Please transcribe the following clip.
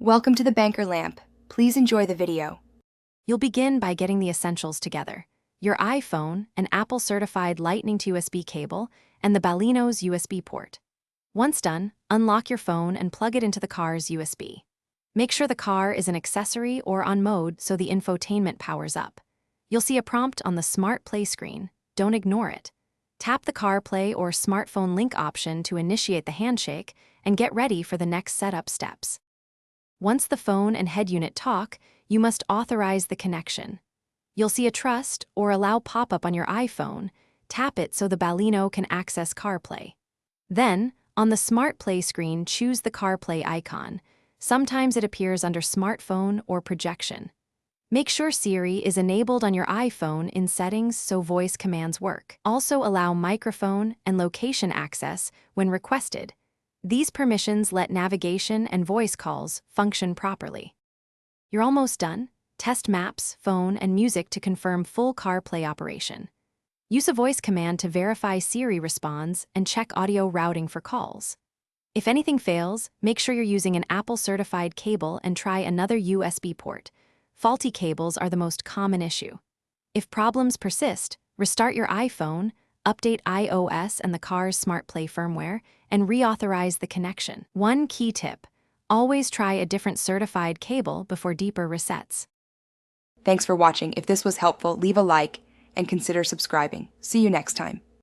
Welcome to the Banker Lamp. Please enjoy the video. You'll begin by getting the essentials together: your iPhone, an Apple-certified Lightning to USB cable, and the Baleno's USB port. Once done, unlock your phone and plug it into the car's USB. Make sure the car is an accessory or on mode so the infotainment powers up. You'll see a prompt on the Smart Play screen. Don't ignore it. Tap the CarPlay or smartphone link option to initiate the handshake and get ready for the next setup steps. Once the phone and head unit talk, you must authorize the connection. You'll see a trust or allow pop-up on your iPhone. Tap it so the Baleno can access CarPlay. Then, on the Smart Play screen, choose the CarPlay icon. Sometimes it appears under Smartphone or Projection. Make sure Siri is enabled on your iPhone in Settings so voice commands work. Also allow microphone and location access when requested. These permissions let navigation and voice calls function properly. You're almost done. Test maps, phone, and music to confirm full CarPlay operation. Use a voice command to verify Siri responds and check audio routing for calls. If anything fails, make sure you're using an Apple-certified cable and try another USB port. Faulty cables are the most common issue. If problems persist, restart your iPhone, update iOS and the car's Smart Play firmware, and reauthorize the connection. One key tip: always try a different certified cable before deeper resets. Thanks for watching. If this was helpful, leave a like and consider subscribing. See you next time.